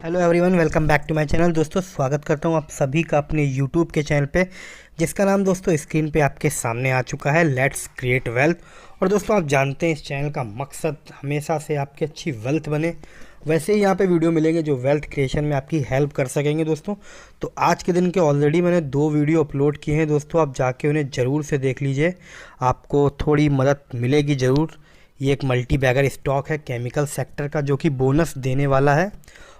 Hello everyone, welcome back to my channel. दोस्तों स्वागत करता हूं आप सभी का अपने यूट्यूब के चैनल पे, जिसका नाम दोस्तों स्क्रीन पे आपके सामने आ चुका है, लेट्स क्रिएट वेल्थ। और दोस्तों आप जानते हैं इस चैनल का मकसद हमेशा से आपकी अच्छी वेल्थ बने। वैसे ही यहाँ पे वीडियो मिलेंगे जो वेल्थ क्रिएशन में आपकी हेल्प कर सकेंगे दोस्तों। तो आज के दिन के ऑलरेडी मैंने 2 वीडियो अपलोड किए हैं दोस्तों, आप जाके उन्हें ज़रूर से देख लीजिए, आपको थोड़ी मदद मिलेगी ज़रूर। ये एक मल्टी बैगर स्टॉक है केमिकल सेक्टर का, जो कि बोनस देने वाला है,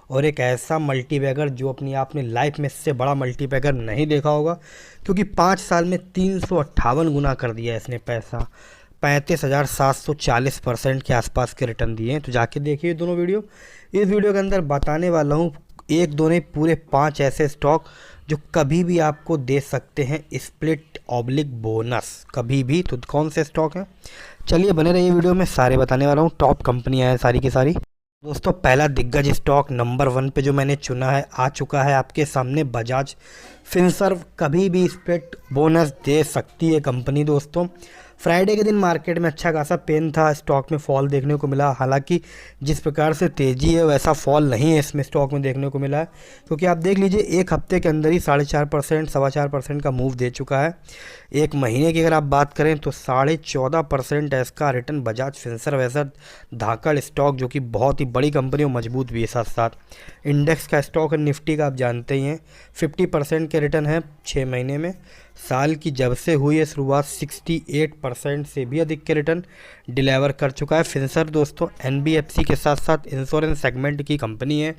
और एक ऐसा मल्टी बैगर जो अपनी आपने लाइफ में इससे बड़ा मल्टी बैगर नहीं देखा होगा, क्योंकि 5 साल में 358 गुना कर दिया इसने पैसा। 35,740% के आसपास के रिटर्न दिए हैं। तो जाके देखिए दोनों वीडियो। इस वीडियो के अंदर बताने वाला हूँ एक दो नहीं पूरे 5 ऐसे स्टॉक जो कभी भी आपको दे सकते हैं स्प्लिट ऑब्लिक बोनस कभी भी। तो कौन से स्टॉक हैं, चलिए बने रहिए वीडियो में, सारे बताने वाला हूँ। टॉप कंपनियाँ हैं सारी की सारी। दोस्तों पहला दिग्गज स्टॉक नंबर 1 पे जो मैंने चुना है आ चुका है आपके सामने, बजाज फिनसर्व। कभी भी स्प्लिट बोनस दे सकती है कंपनी दोस्तों। फ्राइडे के दिन मार्केट में अच्छा खासा पेन था, स्टॉक में फॉल देखने को मिला। हालांकि जिस प्रकार से तेज़ी है वैसा फॉल नहीं है इसमें स्टॉक में देखने को मिला है, क्योंकि आप देख लीजिए एक हफ्ते के अंदर ही 4.5% 4.25% का मूव दे चुका है। एक महीने की अगर आप बात करें तो 14.5% इसका रिटर्न बजाज फिनसर्व ऐसा धाकड़ स्टॉक, जो कि बहुत ही बड़ी कंपनी और मजबूत भी है साथ साथ। इंडेक्स का स्टॉक है निफ्टी का, आप जानते ही हैं 50% के रिटर्न है 6 महीने में। साल की जब से हुई है शुरुआत 68% से भी अधिक के रिटर्न डिलीवर कर चुका है फिनसर्व दोस्तों। एनबीएफसी के साथ साथ इंश्योरेंस सेगमेंट की कंपनी है।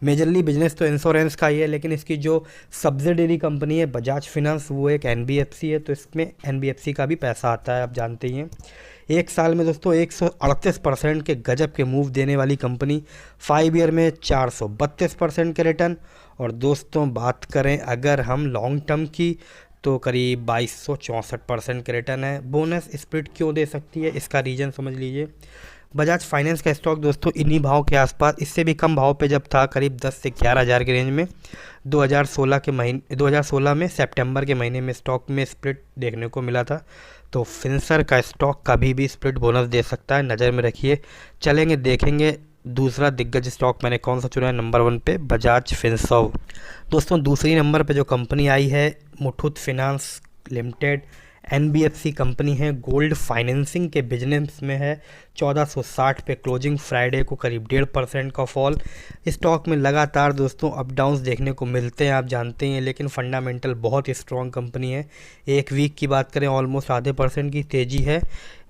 मेजरली बिजनेस तो इंश्योरेंस का ही है, लेकिन इसकी जो सब्सिडरी कंपनी है बजाज फाइनेंस वो एक एनबीएफसी है, तो इसमें एनबीएफसी का भी पैसा आता है, आप जानते ही हैं। एक साल में दोस्तों 138% के गजब के मूव देने वाली कंपनी, 5 ईयर में 432% के रिटर्न। और दोस्तों बात करें अगर हम लॉन्ग टर्म की, तो करीब 2264% के रिटर्न है। बोनस स्प्लिट क्यों दे सकती है, इसका रीज़न समझ लीजिए। बजाज फाइनेंस का स्टॉक दोस्तों इन्हीं भाव के आसपास, इससे भी कम भाव पे जब था, करीब 10 से 11 हज़ार के रेंज में 2016 में सितंबर के महीने में स्टॉक में स्प्लिट देखने को मिला था। तो फिनसर का स्टॉक कभी भी स्प्लिट बोनस दे सकता है, नज़र में रखिए। चलेंगे देखेंगे दूसरा दिग्गज स्टॉक मैंने कौन सा चुना है नंबर 1 पे, बजाज फिनसर्व। दोस्तों दूसरी नंबर पे जो कंपनी आई है Muthoot finance limited, NBFC company है, गोल्ड फाइनेंसिंग के बिजनेस में है। 1460 पे क्लोजिंग, फ्राइडे को करीब 1.5% का फॉल। स्टॉक में लगातार दोस्तों अप डाउन्स देखने को मिलते हैं, आप जानते हैं, लेकिन फंडामेंटल बहुत ही स्ट्रॉन्ग कंपनी है। एक वीक की बात करें ऑलमोस्ट आधे % की तेज़ी है,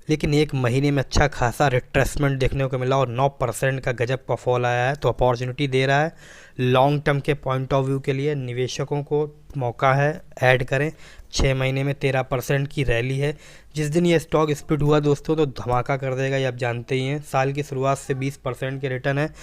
लेकिन एक महीने में अच्छा खासा रिट्रेसमेंट देखने को मिला और 9% का गजब का फॉल आया है। तो अपॉर्चुनिटी दे रहा है लॉन्ग टर्म के पॉइंट ऑफ व्यू के लिए, निवेशकों को मौका है ऐड करें। 6 महीने में 13% की रैली है। जिस दिन ये स्टॉक स्प्लिट हुआ दोस्तों तो धमाका कर देगा, ये आप जानते ही हैं। साल की शुरुआत से 20% के रिटर्न है।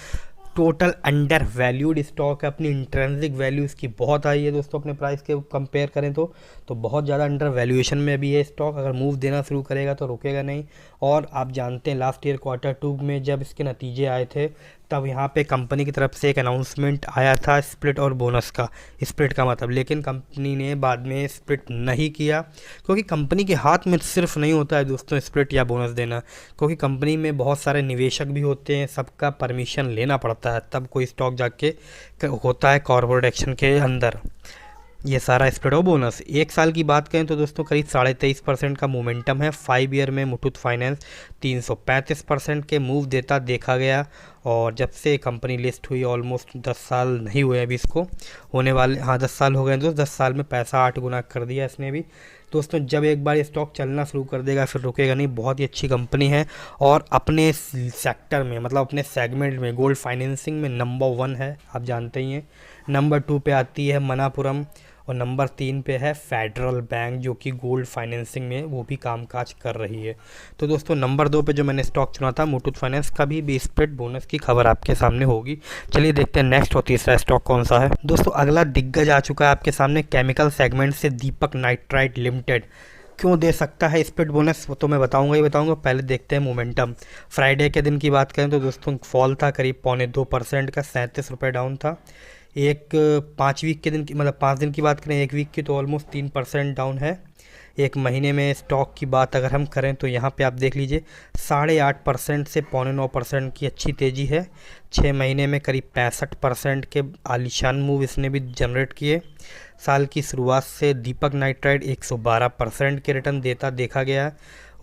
टोटल अंडर वैल्यूड स्टॉक है, अपनी इंट्रेंसिक वैल्यू इसकी बहुत हाई है दोस्तों, अपने प्राइस के कंपेयर करें तो बहुत ज़्यादा अंडर वैल्यूएशन में अभी ये स्टॉक अगर मूव देना शुरू करेगा तो रुकेगा नहीं। और आप जानते हैं लास्ट ईयर Q2 में जब इसके नतीजे आए थे, तब यहाँ पे कंपनी की तरफ से एक अनाउंसमेंट आया था स्प्लिट और बोनस का, स्प्लिट का मतलब, लेकिन कंपनी ने बाद में स्प्लिट नहीं किया, क्योंकि कंपनी के हाथ में सिर्फ नहीं होता है दोस्तों स्प्लिट या बोनस देना, क्योंकि कंपनी में बहुत सारे निवेशक भी होते हैं, सबका परमिशन लेना पड़ता है, तब कोई स्टॉक जाके होता है कॉर्पोरेट एक्शन के अंदर ये सारा स्प्लिट और बोनस। एक साल की बात करें तो दोस्तों करीब 23.5% का मोमेंटम है। 5 ईयर में मुथूट फाइनेंस 335% के मूव देता देखा गया, और जब से कंपनी लिस्ट हुई ऑलमोस्ट 10 साल नहीं हुए अभी इसको होने वाले, हाँ 10 साल हो गए दोस्त। 10 साल में पैसा 8 गुना कर दिया इसने भी दोस्तों। जब एक बार ये स्टॉक चलना शुरू कर देगा फिर रुकेगा नहीं, बहुत ही अच्छी कंपनी है, और अपने सेक्टर में मतलब अपने सेगमेंट में गोल्ड फाइनेंसिंग में नंबर 1 है, आप जानते ही हैं। नंबर 2 पे आती है मनापुरम, और नंबर 3 पे है फेडरल बैंक, जो कि गोल्ड फाइनेंसिंग में वो भी कामकाज कर रही है। तो दोस्तों नंबर 2 पे जो मैंने स्टॉक चुना था मुथूट फाइनेंस, कभी भी स्प्लिट बोनस की खबर आपके सामने होगी। चलिए देखते हैं नेक्स्ट और तीसरा स्टॉक कौन सा है। दोस्तों अगला दिग्गज आ चुका है आपके सामने, केमिकल सेगमेंट से दीपक नाइट्राइट लिमिटेड। क्यों दे सकता है स्प्लिट बोनस वो तो मैं बताऊंगा ही बताऊंगा, पहले देखते हैं मोमेंटम। फ्राइडे के दिन की बात करें तो दोस्तों फॉल था करीब 0.25% का, 37 रुपये डाउन था। एक 5 वीक के दिन की मतलब 5 दिन की बात करें, एक वीक की, तो ऑलमोस्ट 3% डाउन है। एक महीने में स्टॉक की बात अगर हम करें तो यहाँ पे आप देख लीजिए 8.5% से 8.25% की अच्छी तेज़ी है। 6 महीने में करीब 65% के आलीशान मूव इसने भी जनरेट किए। साल की शुरुआत से दीपक नाइट्राइट 112% के रिटर्न देता देखा गया है।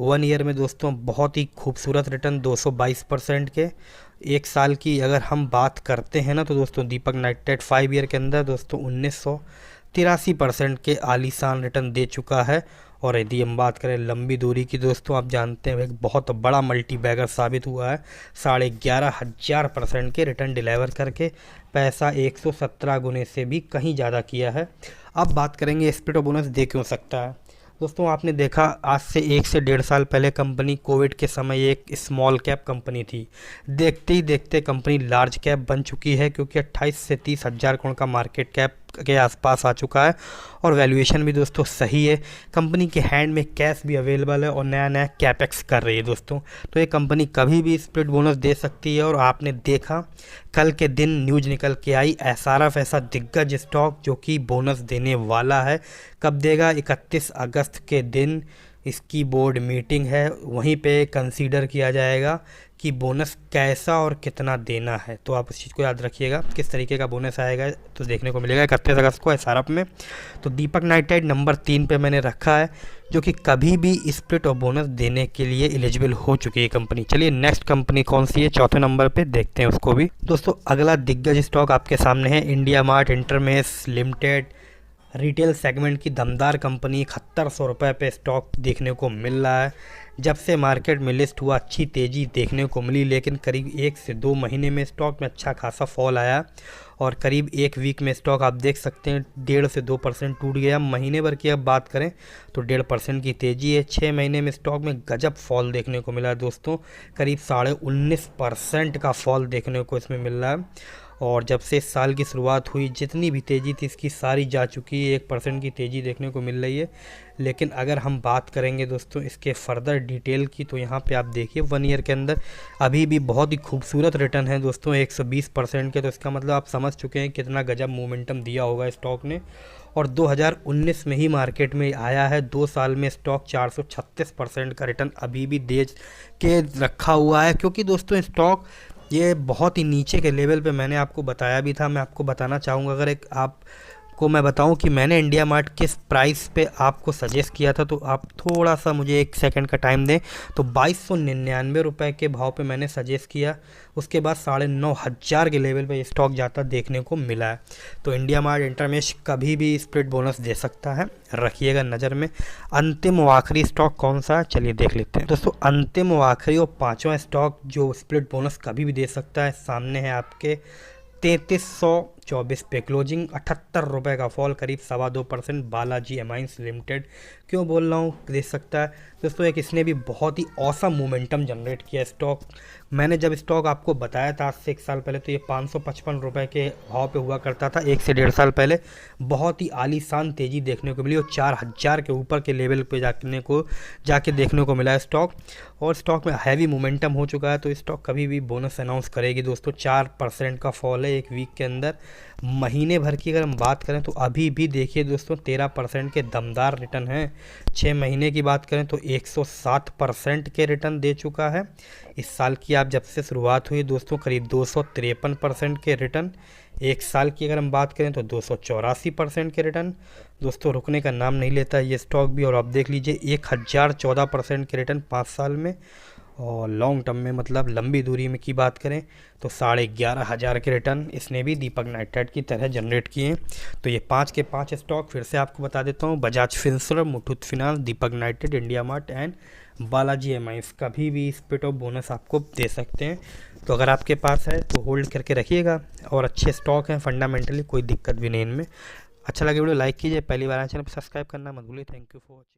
1 ईयर में दोस्तों बहुत ही खूबसूरत रिटर्न 222% के। एक साल की अगर हम बात करते हैं ना तो दोस्तों दीपक नाइट्राइट 5 ईयर के अंदर दोस्तों 1983% के आलीशान रिटर्न दे चुका है। और यदि हम बात करें लंबी दूरी की दोस्तों, आप जानते हैं एक बहुत बड़ा मल्टी बैगर साबित हुआ है। 11,500% के रिटर्न डिलीवर करके पैसा 117 गुने से भी कहीं ज़्यादा किया है। अब बात करेंगे स्प्लिट और बोनस दे क्यों सकता है। दोस्तों आपने देखा आज से 1 से 1.5 साल पहले कंपनी कोविड के समय एक स्मॉल कैप कंपनी थी। देखते ही देखते कंपनी लार्ज कैप बन चुकी है, क्योंकि 28 से 30 हज़ार करोड़ का मार्केट कैप के आसपास आ चुका है और वैल्यूएशन भी दोस्तों सही है। कंपनी के हैंड में कैश भी अवेलेबल है और नया नया कैपेक्स कर रही है दोस्तों। तो ये कंपनी कभी भी स्प्लिट बोनस दे सकती है। और आपने देखा कल के दिन न्यूज निकल के आई, एसआरएफ ऐसा दिग्गज स्टॉक जो कि बोनस देने वाला है। कब देगा? 31 अगस्त के दिन इसकी बोर्ड मीटिंग है, वहीं पे कंसीडर किया जाएगा कि बोनस कैसा और कितना देना है। तो आप इस चीज़ को याद रखिएगा, किस तरीके का बोनस आएगा तो देखने को मिलेगा 31 अगस्त को एसआरएफ में। तो दीपक नाइट्राइट नंबर 3 पे मैंने रखा है, जो कि कभी भी स्प्लिट और बोनस देने के लिए एलिजिबल हो चुकी है कंपनी। चलिए नेक्स्ट कंपनी कौन सी है, चौथे नंबर पे देखते हैं उसको भी। दोस्तों अगला दिग्गज स्टॉक आपके सामने है India mart Intermesh limited. Retail segment की दमदार कंपनी, 7100 रुपये पे स्टॉक देखने को मिल रहा है। जब से मार्केट में लिस्ट हुआ अच्छी तेज़ी देखने को मिली, लेकिन करीब 1 से 2 महीने में स्टॉक में अच्छा खासा फॉल आया और करीब 1 वीक में स्टॉक आप देख सकते हैं 1.5 से 2% टूट गया। महीने भर की अब बात करें तो 1.5% की तेज़ी है। 6 महीने में स्टॉक में गजब फॉल देखने को मिला है दोस्तों, करीब 19.5% का फॉल देखने को इसमें मिल रहा है। और जब से इस साल की शुरुआत हुई जितनी भी तेज़ी थी इसकी सारी जा चुकी है। 1% की तेज़ी देखने को मिल रही है। लेकिन अगर हम बात करेंगे दोस्तों इसके फर्दर डिटेल की, तो यहाँ पे आप देखिए 1 ईयर के अंदर अभी भी बहुत ही खूबसूरत रिटर्न है दोस्तों 120% के। तो इसका मतलब आप समझ चुके हैं कितना गजब मोमेंटम दिया होगा स्टॉक ने। और 2019 में ही मार्केट में आया है, 2 साल में स्टॉक 436% का रिटर्न अभी भी दे के रखा हुआ है। क्योंकि दोस्तों स्टॉक ये बहुत ही नीचे के लेवल पे मैंने आपको बताया भी था। मैं आपको बताना चाहूँगा, अगर एक आपको मैं बताऊं कि मैंने इंडिया मार्ट किस प्राइस पे आपको सजेस्ट किया था, तो आप थोड़ा सा मुझे 1 सेकंड का टाइम दें। तो 2299 रुपये के भाव पे मैंने सजेस्ट किया। उसके बाद 9,500 के लेवल पे स्टॉक जाता देखने को मिला है। तो इंडिया मार्ट इंटरमेश कभी भी स्प्लिट बोनस दे सकता है, रखिएगा नज़र में। अंतिम व आखिरी स्टॉक कौन सा है चलिए देख लेते हैं दोस्तों। अंतिम व आखिरी और 5वां स्टॉक जो स्प्लिट बोनस कभी भी दे सकता है सामने है आपके 3324 पे क्लोजिंग, 78 रुपये का फॉल, करीब 2.25%। बालाजी एमाइंस लिमिटेड क्यों बोल रहा हूँ दे सकता है दोस्तों, एक इसने भी बहुत ही औसम मोमेंटम जनरेट किया स्टॉक। मैंने जब स्टॉक आपको बताया था आज से 1 साल पहले, तो ये 555 रुपये के भाव पे हुआ करता था 1 से 1.5 साल पहले। बहुत ही आलीशान तेज़ी देखने को मिली और 4000 के ऊपर के लेवल पे जाके देखने को मिला है स्टॉक। और स्टॉक में हैवी मोमेंटम हो चुका है, तो स्टॉक कभी भी बोनस अनाउंस करेगी दोस्तों। 4% का फॉल है 1 वीक के अंदर। महीने भर की अगर हम बात करें तो अभी भी देखिए दोस्तों 13% के दमदार रिटर्न हैं। 6 महीने की बात करें तो 107% के रिटर्न दे चुका है। इस साल की आप जब से शुरुआत हुई दोस्तों करीब 253% के रिटर्न। 1 साल की अगर हम बात करें तो 284% के रिटर्न। दोस्तों रुकने का नाम नहीं लेता ये स्टॉक भी। और आप देख लीजिए 1014% के रिटर्न 5 साल में। और लॉन्ग टर्म में मतलब लंबी दूरी में की बात करें तो 11,500 के रिटर्न इसने भी दीपक नाइट्राइट की तरह जनरेट किए हैं। तो ये 5 के 5 स्टॉक फिर से आपको बता देता हूँ, Bajaj Finserv, Muthoot finance, Deepak nitrite, India mart and Balaji amines कभी भी स्प्लिट ऑफ बोनस आपको दे सकते हैं। तो अगर आपके पास है तो होल्ड करके रखिएगा। और अच्छे स्टॉक हैं फंडामेंटली, कोई दिक्कत भी नहीं इनमें। अच्छा लगे वीडियो लाइक कीजिए, पहली बार चैनल पर सब्सक्राइब करना मत भूलिए। Thank you for watching.